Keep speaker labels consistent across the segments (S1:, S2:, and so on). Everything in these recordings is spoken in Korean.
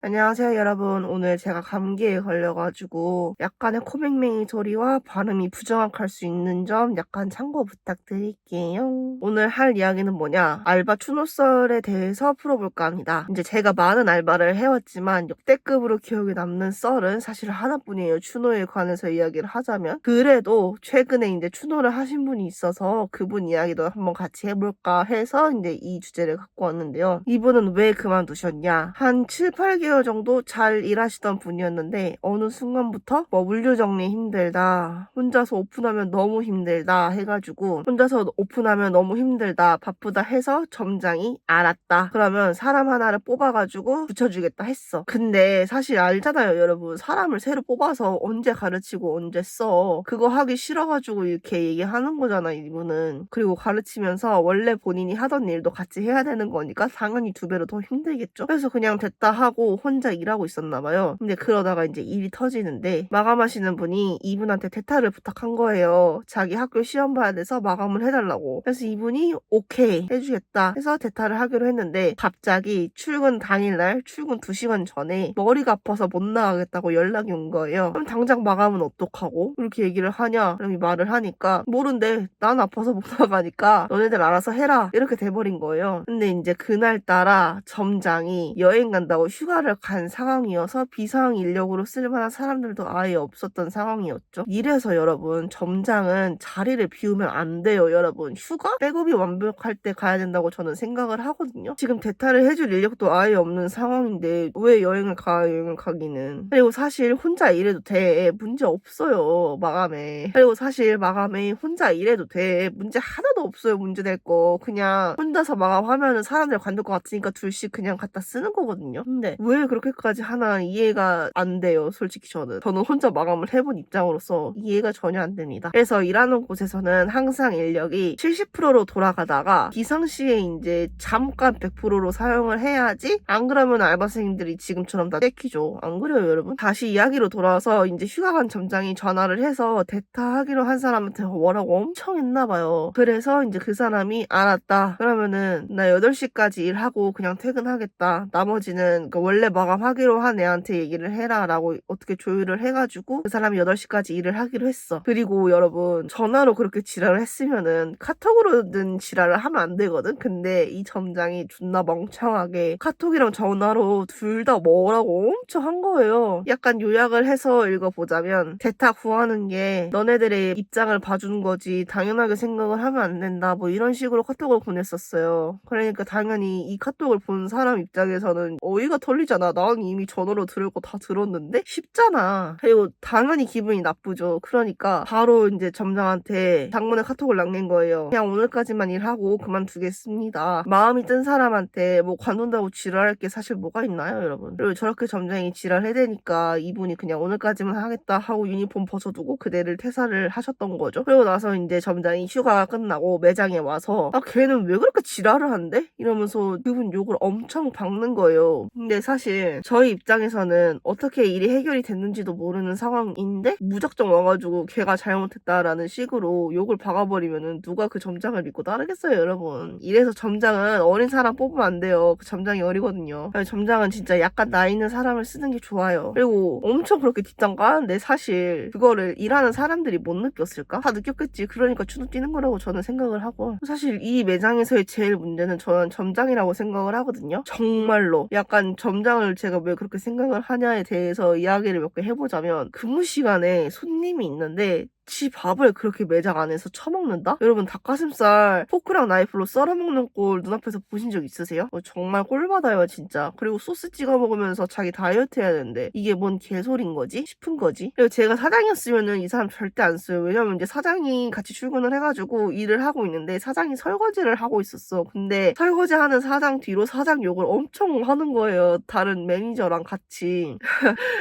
S1: 안녕하세요, 여러분. 오늘 제가 감기에 걸려가지고 약간의 코맹맹이 소리와 발음이 부정확할 수 있는 점 약간 참고 부탁드릴게요. 오늘 할 이야기는 뭐냐? 알바 추노썰에 대해서 풀어볼까 합니다. 이제 제가 많은 알바를 해왔지만 역대급으로 기억에 남는 썰은 사실 하나뿐이에요. 추노에 관해서 이야기를 하자면. 그래도 최근에 이제 추노를 하신 분이 있어서 그분 이야기도 한번 같이 해볼까 해서 이제 이 주제를 갖고 왔는데요. 이분은 왜 그만두셨냐? 한 7, 8개월 정도 잘 일하시던 분이었는데 어느 순간부터 물류 정리 힘들다, 혼자서 오픈하면 너무 힘들다 해가지고 혼자서 오픈하면 너무 힘들다, 바쁘다 해서 점장이 알았다, 그러면 사람 하나를 뽑아가지고 붙여주겠다 했어. 근데 사실 알잖아요, 여러분. 사람을 새로 뽑아서 언제 가르치고 언제 써. 그거 하기 싫어가지고 이렇게 얘기하는 거잖아, 이분은. 그리고 가르치면서 원래 본인이 하던 일도 같이 해야 되는 거니까 당연히 2배로 더 힘들겠죠. 그래서 그냥 됐다 하고 혼자 일하고 있었나 봐요. 근데 그러다가 이제 일이 터지는데 마감하시는 분이 이분한테 대타를 부탁한 거예요. 자기 학교 시험 봐야 돼서 마감을 해달라고. 그래서 이분이 오케이 해주겠다 해서 대타를 하기로 했는데 갑자기 출근 당일날 출근 2시간 전에 머리가 아파서 못 나가겠다고 연락이 온 거예요. 그럼 당장 마감은 어떡하고 이렇게 얘기를 하냐? 그럼 이 말을 하니까 모른대. 난 아파서 못 나가니까 너네들 알아서 해라, 이렇게 돼버린 거예요. 근데 이제 그날따라 점장이 여행 간다고 휴가를 간 상황이어서 비상 인력으로 쓸만한 사람들도 아예 없었던 상황이었죠. 이래서 여러분, 점장은 자리를 비우면 안 돼요. 여러분, 휴가? 백업이 완벽할 때 가야 된다고 저는 생각을 하거든요. 지금 대타를 해줄 인력도 아예 없는 상황인데 왜 여행을 가기는. 그리고 사실 혼자 일해도 돼. 문제 없어요, 마감에. 그리고 사실 마감에 혼자 일해도 돼. 문제 하나도 없어요. 문제 될 거. 그냥 혼자서 마감하면은 사람들 관둘 것 같으니까 둘씩 그냥 갖다 쓰는 거거든요. 근데 왜 그렇게까지 하나 이해가 안 돼요, 솔직히 저는 혼자 마감을 해본 입장으로서 이해가 전혀 안 됩니다. 그래서 일하는 곳에서는 항상 인력이 70%로 돌아가다가 비상시에 이제 잠깐 100%로 사용을 해야지, 안 그러면 알바생님들이 지금처럼 다 떼키죠. 안 그래요, 여러분? 다시 이야기로 돌아와서 이제 휴가 간 점장이 전화를 해서 대타하기로 한 사람한테 뭐라고 엄청 했나 봐요. 그래서 이제 그 사람이 알았다, 그러면은 나 8시까지 일하고 그냥 퇴근하겠다, 나머지는 원래 마감하기로 한 애한테 얘기를 해라 라고 어떻게 조율을 해가지고 그 사람이 8시까지 일을 하기로 했어. 그리고 여러분, 전화로 그렇게 지랄을 했으면은 카톡으로는 지랄을 하면 안 되거든. 근데 이 점장이 존나 멍청하게 카톡이랑 전화로 둘 다 뭐라고 엄청 한 거예요. 약간 요약을 해서 읽어보자면, 대타 구하는 게 너네들의 입장을 봐주는 거지 당연하게 생각을 하면 안 된다, 뭐 이런 식으로 카톡을 보냈었어요. 그러니까 당연히 이 카톡을 본 사람 입장에서는 어이가 털리잖아. 난 이미 전화로 들을 거 다 들었는데 쉽잖아. 그리고 당연히 기분이 나쁘죠. 그러니까 바로 이제 점장한테 장문의 카톡을 남긴 거예요. 그냥 오늘까지만 일하고 그만두겠습니다. 마음이 뜬 사람한테 뭐 관둔다고 지랄할 게 사실 뭐가 있나요, 여러분? 그리고 저렇게 점장이 지랄해대니까 이분이 그냥 오늘까지만 하겠다 하고 유니폼 벗어두고 그대를 퇴사를 하셨던 거죠. 그리고 나서 이제 점장이 휴가가 끝나고 매장에 와서 걔는 왜 그렇게 지랄을 한대? 이러면서 그분 욕을 엄청 박는 거예요. 근데 사실 저희 입장에서는 어떻게 일이 해결이 됐는지도 모르는 상황인데 무작정 와가지고 걔가 잘못했다라는 식으로 욕을 박아버리면은 누가 그 점장을 믿고 따르겠어요, 여러분. 이래서 점장은 어린 사람 뽑으면 안 돼요. 그 점장이 어리거든요. 점장은 진짜 약간 나이 있는 사람을 쓰는 게 좋아요. 그리고 엄청 그렇게 뒷담 까는데 사실 그거를 일하는 사람들이 못 느꼈을까? 다 느꼈겠지. 그러니까 주눅 뛰는 거라고 저는 생각을 하고, 사실 이 매장에서의 제일 문제는 저는 점장이라고 생각을 하거든요. 정말로. 약간 점장을 제가 왜 그렇게 생각을 하냐에 대해서 이야기를 몇 개 해보자면, 근무 시간에 손님이 있는데 지 밥을 그렇게 매장 안에서 처먹는다? 여러분, 닭가슴살 포크랑 나이프로 썰어먹는 꼴 눈앞에서 보신 적 있으세요? 정말 꼴받아요, 진짜. 그리고 소스 찍어 먹으면서 자기 다이어트 해야 되는데 이게 뭔 개소린 거지? 싶은 거지. 그리고 제가 사장이었으면은 이 사람 절대 안 써요. 왜냐면 이제 사장이 같이 출근을 해가지고 일을 하고 있는데 사장이 설거지를 하고 있었어. 근데 설거지하는 사장 뒤로 사장 욕을 엄청 하는 거예요, 다른 매니저랑 같이.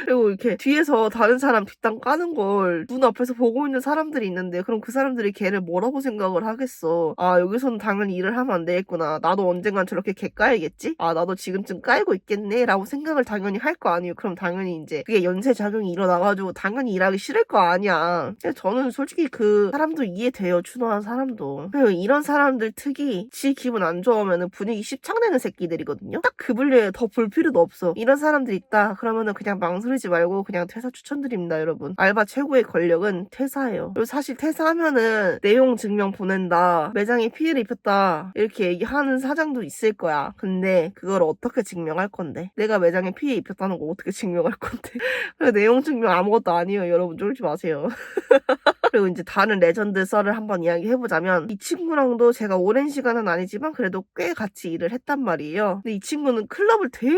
S1: 그리고 이렇게 뒤에서 다른 사람 뒷담 까는 걸 눈앞에서 보고 있는 있는 사람들이 있는데 그럼 그 사람들이 걔를 뭐라고 생각을 하겠어. 아, 여기서는 당연히 일을 하면 안 되겠구나. 나도 언젠간 저렇게 걔 까야겠지? 아, 나도 지금쯤 깔고 있겠네 라고 생각을 당연히 할 거 아니에요. 그럼 당연히 이제 그게 연쇄작용이 일어나가지고 당연히 일하기 싫을 거 아니야. 근데 저는 솔직히 그 사람도 이해돼요. 추노한 사람도. 그리고 이런 사람들 특히 지 기분 안 좋으면 분위기 씹창내는 새끼들이거든요. 딱 그 분류에 더 볼 필요도 없어. 이런 사람들 있다 그러면은 그냥 망설이지 말고 그냥 퇴사 추천드립니다, 여러분. 알바 최고의 권력은 퇴사예요. 그리고 사실 퇴사하면은 내용 증명 보낸다, 매장에 피해를 입혔다 이렇게 얘기하는 사장도 있을 거야. 근데 그걸 어떻게 증명할 건데? 내가 매장에 피해 입혔다는 거 어떻게 증명할 건데? 내용 증명 아무것도 아니에요, 여러분. 쫄지 마세요. 그리고 이제 다른 레전드 썰을 한번 이야기해보자면, 이 친구랑도 제가 오랜 시간은 아니지만 그래도 꽤 같이 일을 했단 말이에요. 근데 이 친구는 클럽을 되게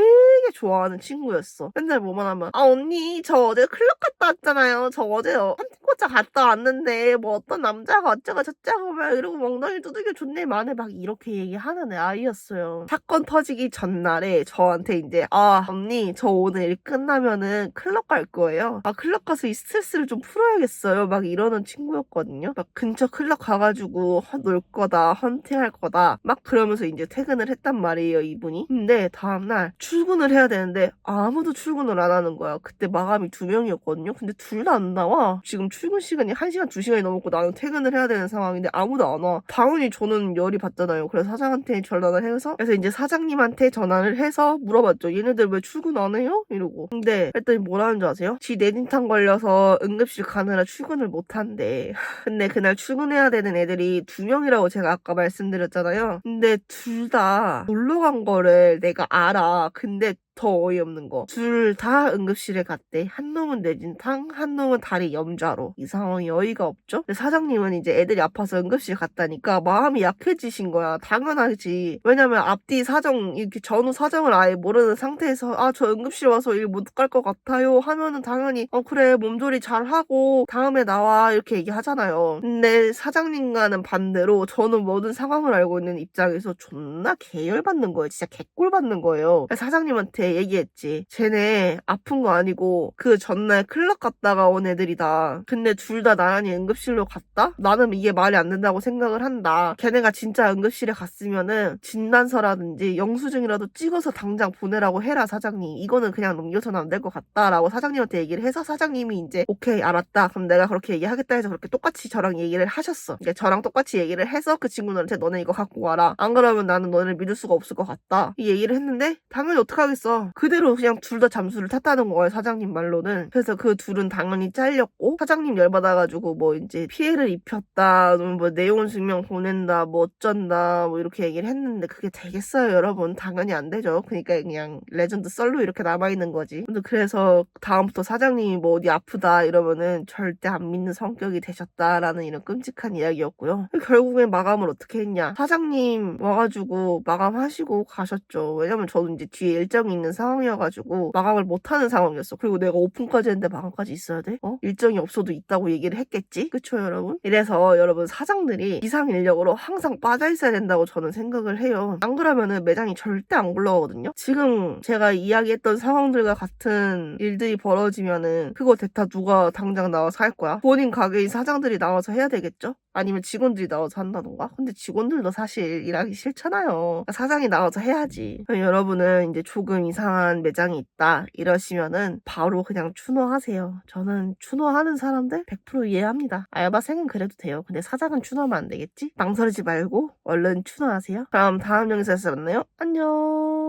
S1: 좋아하는 친구였어. 맨날 뭐만 하면 아, 언니 저 어제 클럽 갔다 왔잖아요. 저 어제 헌팅포차 갔다 왔는데 뭐 어떤 남자가 어쩌고 저쩌고 막 이러고 멍덩이 두들겨 존내 만에 막 이렇게 얘기하는 아이였어요. 사건 터지기 전날에 저한테 이제 아, 언니 저 오늘 일 끝나면은 클럽 갈 거예요. 아, 클럽 가서 이 스트레스를 좀 풀어야겠어요. 막 이러는 친구였거든요. 막 근처 클럽 가가지고 놀 거다, 헌팅할 거다 막 그러면서 이제 퇴근을 했단 말이에요, 이분이. 근데 다음날 출근을 해야 되는데 아무도 출근을 안 하는 거야. 그때 마감이 2명이었거든요. 근데 둘 다 안 나와. 지금 출근 시간이 1시간, 2시간이 넘었고 나는 퇴근을 해야 되는 상황인데 아무도 안 와. 당연히 저는 열이 받잖아요. 그래서 사장한테 전화를 해서 그래서 이제 사장님한테 전화를 해서 물어봤죠. 얘네들 왜 출근 안 해요? 이러고. 근데 했더니 뭐라는 줄 아세요? 지 내진탕 걸려서 응급실 가느라 출근을 못 한대. 근데 그날 출근해야 되는 애들이 2명이라고 제가 아까 말씀드렸잖아요. 근데 둘 다 놀러 간 거를 내가 알아. 근데 더 어이없는 거. 둘 다 응급실에 갔대. 한 놈은 뇌진탕, 한 놈은 다리 염좌로. 이 상황이 어이가 없죠? 근데 사장님은 이제 애들이 아파서 응급실 갔다니까 마음이 약해지신 거야. 당연하지. 왜냐면 앞뒤 사정, 이렇게 전후 사정을 아예 모르는 상태에서 아, 저 응급실 와서 일 못 갈 것 같아요 하면은 당연히 그래, 몸조리 잘 하고 다음에 나와 이렇게 얘기하잖아요. 근데 사장님과는 반대로 저는 모든 상황을 알고 있는 입장에서 존나 계열받는 거예요. 진짜 개꼴 받는 거예요. 사장님한테 얘기했지. 쟤네 아픈 거 아니고 그 전날 클럽 갔다가 온 애들이다. 근데 둘 다 나란히 응급실로 갔다? 나는 이게 말이 안 된다고 생각을 한다. 걔네가 진짜 응급실에 갔으면은 진단서라든지 영수증이라도 찍어서 당장 보내라고 해라, 사장님. 이거는 그냥 넘겨서는 안 될 것 같다라고 사장님한테 얘기를 해서 사장님이 이제 오케이, 알았다. 그럼 내가 그렇게 얘기하겠다 해서 그렇게 똑같이 저랑 얘기를 하셨어. 그러니까 저랑 똑같이 얘기를 해서 그 친구들한테 너네 이거 갖고 와라. 안 그러면 나는 너네를 믿을 수가 없을 것 같다. 이 얘기를 했는데 당연히 어떡하겠어. 그대로 그냥 둘 다 잠수를 탔다는 거예요, 사장님 말로는. 그래서 그 둘은 당연히 잘렸고 사장님 열받아가지고 뭐 이제 피해를 입혔다, 뭐 내용 증명 보낸다, 뭐 어쩐다 뭐 이렇게 얘기를 했는데 그게 되겠어요, 여러분? 당연히 안 되죠. 그러니까 그냥 레전드 썰로 이렇게 남아있는 거지. 근데 그래서 다음부터 사장님이 뭐 어디 아프다 이러면은 절대 안 믿는 성격이 되셨다라는 이런 끔찍한 이야기였고요. 결국엔 마감을 어떻게 했냐. 사장님 와가지고 마감하시고 가셨죠. 왜냐면 저도 이제 뒤에 일정이 있는 상황이어가지고 마감을 못하는 상황이었어. 그리고 내가 오픈까지 했는데 마감까지 있어야 돼? 일정이 없어도 있다고 얘기를 했겠지? 그쵸, 여러분? 이래서 여러분, 사장들이 기상 인력으로 항상 빠져 있어야 된다고 저는 생각을 해요. 안 그러면은 매장이 절대 안 굴러가거든요. 지금 제가 이야기했던 상황들과 같은 일들이 벌어지면은 그거 대타 누가 당장 나와서 할 거야? 본인 가게인 사장들이 나와서 해야 되겠죠? 아니면 직원들이 나와서 한다던가? 근데 직원들도 사실 일하기 싫잖아요. 사장이 나와서 해야지. 여러분은 이제 조금 이상한 매장이 있다 이러시면은 바로 그냥 추노하세요. 저는 추노하는 사람들 100% 이해합니다. 알바생은 그래도 돼요. 근데 사장은 추노하면 안 되겠지? 망설이지 말고 얼른 추노하세요. 그럼 다음 영상에서 만나요. 안녕.